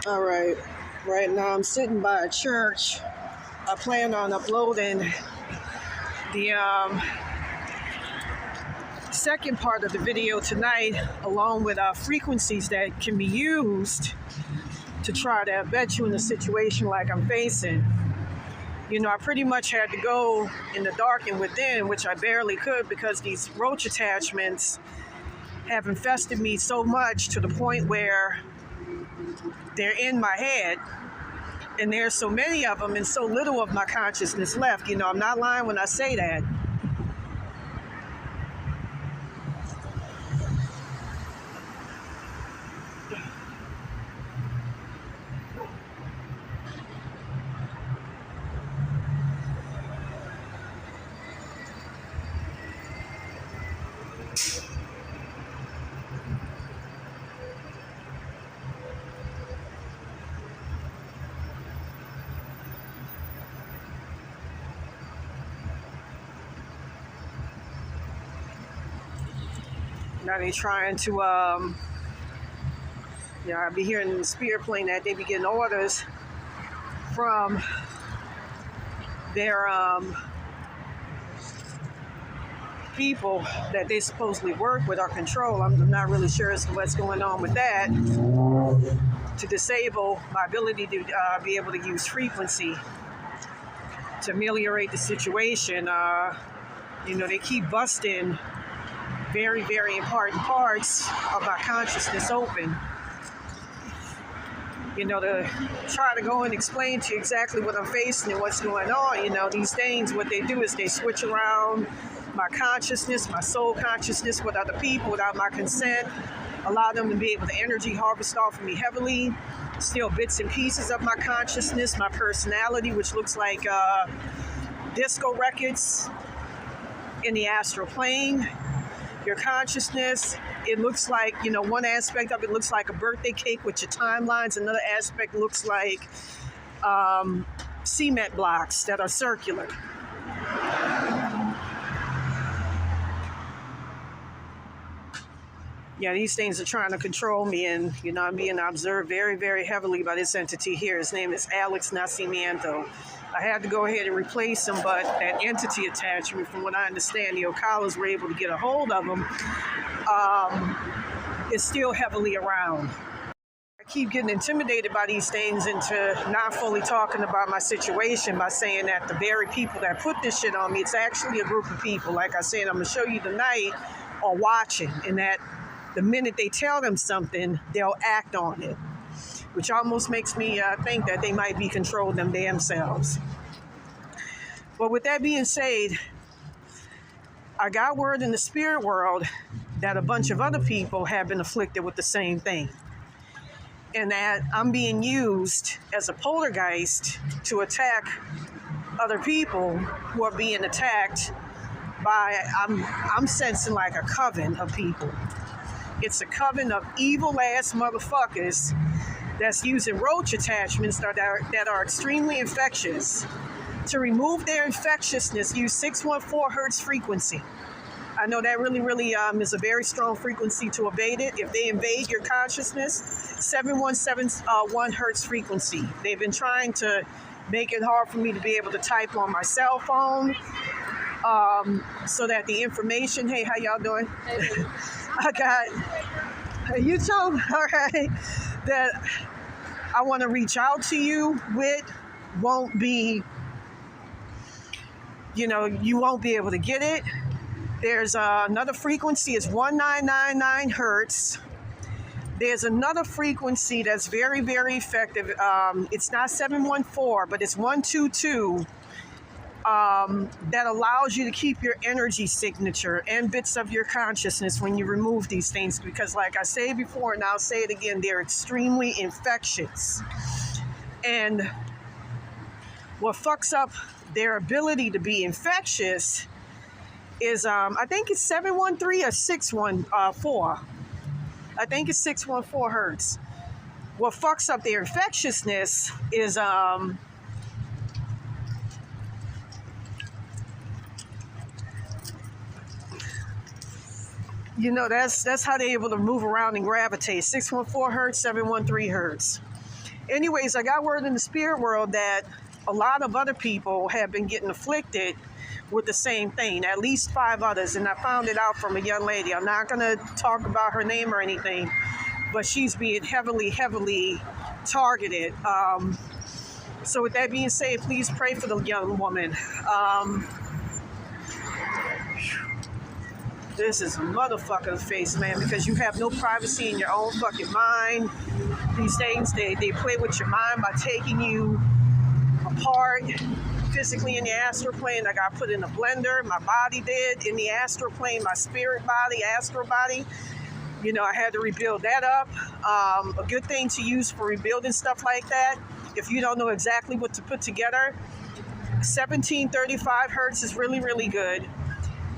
All right. Right now I'm sitting by a church. I plan on uploading the second part of the video tonight, along with frequencies that can be used to try to vet you in a situation like I'm facing. You know, I pretty much had to go in the dark and within, which I barely could because these roach attachments have infested me so much to the point where they're in my head. And there's so many of them and so little of my consciousness left. You know, I'm not lying when I say that. Now they trying to, I be hearing the spirit plane that they be getting orders from their people that they supposedly work with or control. I'm not really sure as to what's going on with that, to disable my ability to be able to use frequency to ameliorate the situation. You know, they keep busting very, very important parts of my consciousness open. You know, to try to go and explain to you exactly what I'm facing and what's going on. You know, these things, what they do is they switch around my consciousness, my soul consciousness with other people without my consent, allow them to be able to energy harvest off of me heavily, steal bits and pieces of my consciousness, my personality, which looks like disco records in the astral plane. Your consciousness, it looks like, you know, one aspect of it looks like a birthday cake with your timelines. Another aspect looks like cement blocks that are circular. Yeah, these things are trying to control me, and, you know, I'm being observed very, very heavily by this entity here. His name is Alex Nascimento. I had to go ahead and replace him, but that entity attachment, from what I understand, the Occalas were able to get a hold of him, is still heavily around. I keep getting intimidated by these things into not fully talking about my situation by saying that the very people that put this shit on me, it's actually a group of people. Like I said, I'm going to show you tonight, are watching, and that the minute they tell them something, they'll act on it, which almost makes me think that they might be controlling them themselves. But with that being said, I got word in the spirit world that a bunch of other people have been afflicted with the same thing, and that I'm being used as a poltergeist to attack other people who are being attacked by, I'm sensing like a coven of people. It's a coven of evil-ass motherfuckers that's using roach attachments that are extremely infectious. To remove their infectiousness, use 614 hertz frequency. I know that really, really is a very strong frequency to evade it. If they invade your consciousness, 7171 hertz frequency. They've been trying to make it hard for me to be able to type on my cell phone, so that the information, hey, how y'all doing? Hey. I got YouTube, all right, that I want to reach out to you with won't be, you know, you won't be able to get it. There's another frequency, is 1999 hertz. There's another frequency that's very, very effective. It's not 714, but it's 122. That allows you to keep your energy signature and bits of your consciousness when you remove these things, because like I said before, and I'll say it again, they're extremely infectious. And what fucks up their ability to be infectious is, I think it's 713 or 614. I think it's 614 hertz. What fucks up their infectiousness is, you know, that's how they're able to move around and gravitate. 614 hertz, 713 hertz. Anyways, I got word in the spirit world that a lot of other people have been getting afflicted with the same thing, at least 5 others, and I found it out from a young lady. I'm not going to talk about her name or anything, but she's being heavily targeted. So with that being said, please pray for the young woman. This is a motherfucking face, man, because you have no privacy in your own fucking mind. These things, they play with your mind by taking you apart physically in the astral plane. I got put in a blender. My body did in the astral plane, my spirit body, astral body. You know, I had to rebuild that up. A good thing to use for rebuilding stuff like that, if you don't know exactly what to put together, 1735 hertz is really, really good.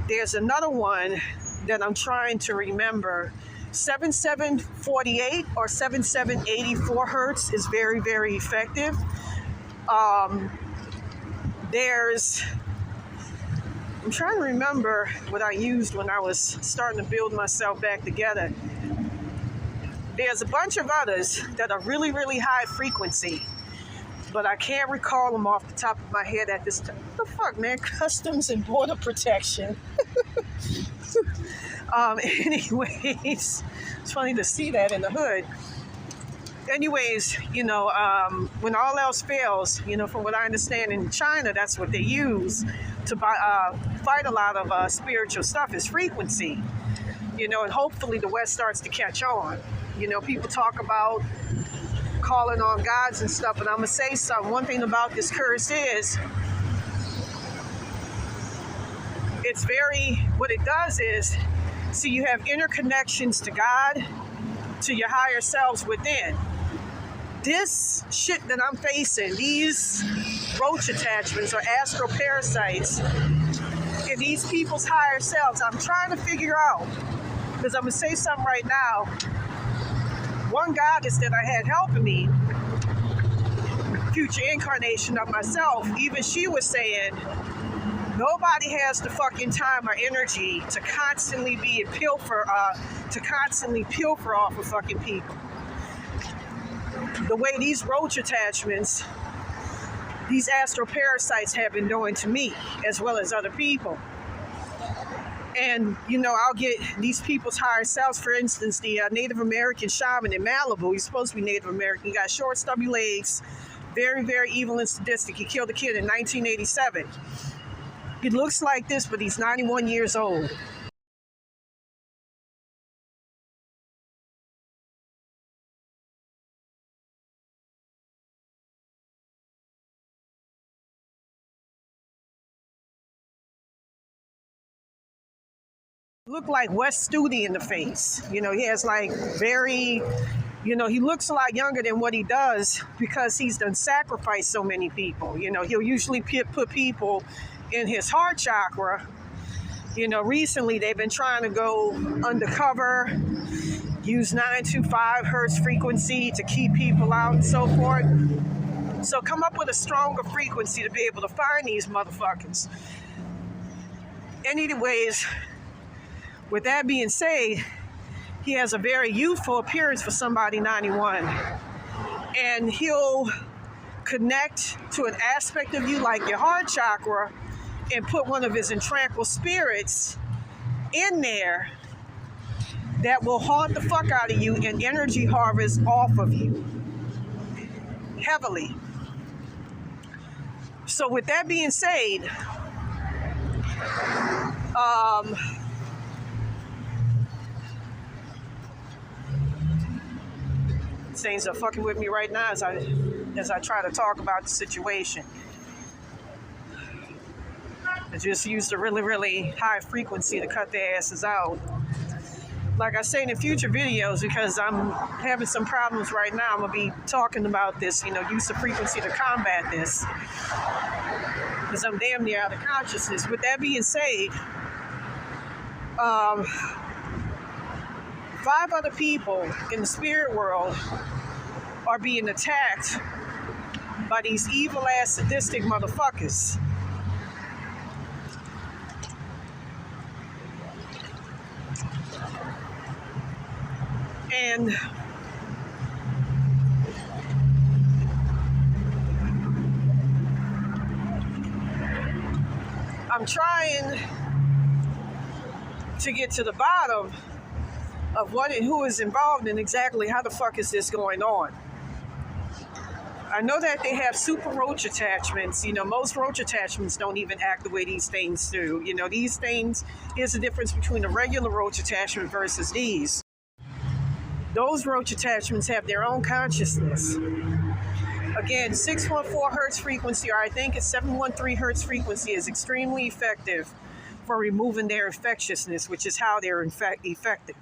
There's another one that I'm trying to remember. 7748 or 7784 hertz is very, very effective. I'm trying to remember what I used when I was starting to build myself back together. There's a bunch of others that are really, really high frequency, but I can't recall them off the top of my head at this time. What the fuck, man? Customs and Border Protection. Anyways, it's funny to see that in the hood. Anyways, you know, when all else fails, you know, from what I understand in China, that's what they use to fight a lot of spiritual stuff is frequency. You know, and hopefully the West starts to catch on. You know, people talk about calling on gods and stuff, but I'm going to say something. One thing about this curse is, what it does is, see, you have interconnections to God, to your higher selves within. This shit that I'm facing, these roach attachments or astral parasites in these people's higher selves, I'm trying to figure out, because I'm going to say something right now. One goddess that I had helping me, future incarnation of myself, even she was saying, nobody has the fucking time or energy to constantly pilfer off of fucking people. The way these roach attachments, these astral parasites have been doing to me, as well as other people. And, you know, I'll get these people's higher selves. For instance, the Native American shaman in Malibu, he's supposed to be Native American. He got short, stubby legs, very, very evil and sadistic. He killed a kid in 1987. He looks like this, but he's 91 years old. Look like Wes Studi in the face. You know, he has like very, you know, he looks a lot younger than what he does because he's done sacrificed so many people. You know, he'll usually put people in his heart chakra. You know, recently they've been trying to go undercover, use 925 hertz frequency to keep people out and so forth. So come up with a stronger frequency to be able to find these motherfuckers. Anyways, with that being said, he has a very youthful appearance for somebody 91. And he'll connect to an aspect of you like your heart chakra and put one of his intranquil spirits in there that will haunt the fuck out of you and energy harvest off of you heavily. So with that being said, things are fucking with me right now as I try to talk about the situation. I just used a really, really high frequency to cut their asses out. Like I say in the future videos, because I'm having some problems right now, I'm going to be talking about this, you know, use of frequency to combat this. Because I'm damn near out of consciousness. With that being said, 5 other people in the spirit world are being attacked by these evil ass sadistic motherfuckers. And I'm trying to get to the bottom of what and who is involved and exactly how the fuck is this going on. I know that they have super roach attachments. You know, most roach attachments don't even act the way these things do. You know, these things, here's the difference between a regular roach attachment versus these. Those roach attachments have their own consciousness. Again, 614 hertz frequency, or I think it's 713 hertz frequency, is extremely effective for removing their infectiousness, which is how they're effective.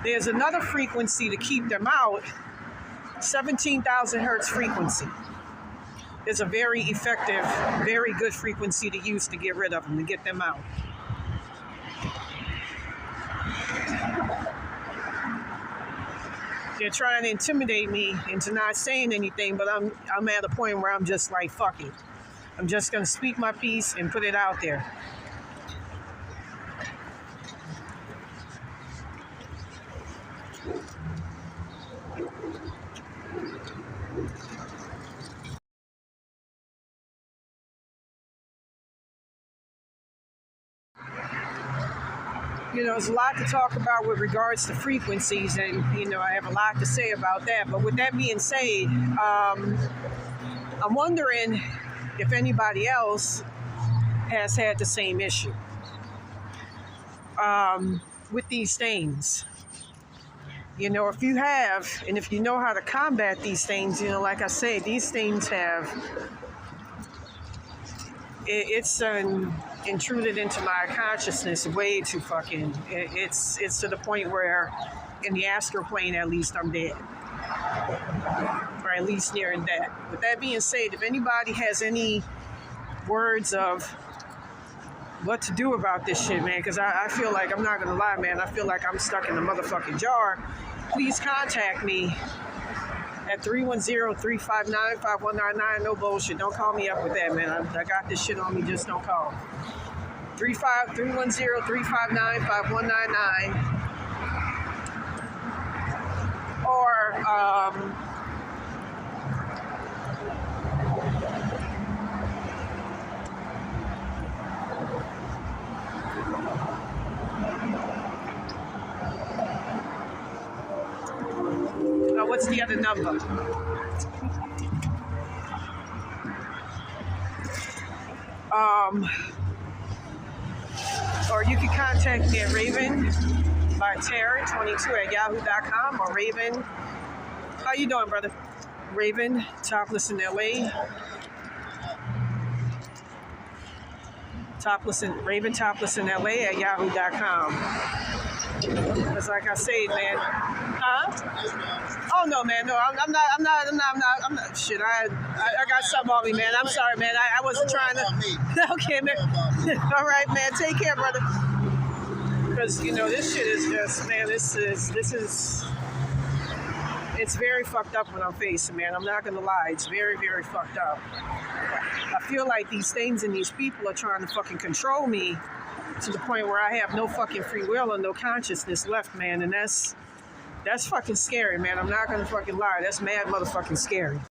There's another frequency to keep them out, 17,000 hertz frequency. Is a very effective, very good frequency to use to get rid of them, to get them out. They're trying to intimidate me into not saying anything, but I'm at a point where I'm just like, fuck it. I'm just gonna speak my piece and put it out there. You know, there's a lot to talk about with regards to frequencies, and, you know, I have a lot to say about that. But with that being said, I'm wondering if anybody else has had the same issue with these things. You know, if you have, and if you know how to combat these things, you know, like I say, these things have, it's intruded into my consciousness way too fucking, it's to the point where in the astral plane, at least, I'm dead. Or at least nearing that. With that being said, if anybody has any words of what to do about this shit, man, because I feel like, I'm not gonna lie, man, I feel like I'm stuck in a motherfucking jar, please contact me at 310-359-5199. No bullshit. Don't call me up with that, man. I got this shit on me. Just don't call. 310-359-5199. Or, what's the other number? Or you can contact me at ravenbyterror22@yahoo.com, or Raven. How you doing, brother? Raven, topless in LA. Raven topless in LA @yahoo.com. Because like I said, man, huh? Oh no, man, no, I'm not. Shit, I got something on me, man. I'm sorry, man. I wasn't trying to. Okay, man. All right, man. Take care, brother. Because you know this shit is just, man. This is. It's very fucked up what I'm facing, man. I'm not gonna lie. It's very, very fucked up. I feel like these things and these people are trying to fucking control me to the point where I have no fucking free will and no consciousness left, man. And that's fucking scary, man. I'm not gonna fucking lie. That's mad motherfucking scary.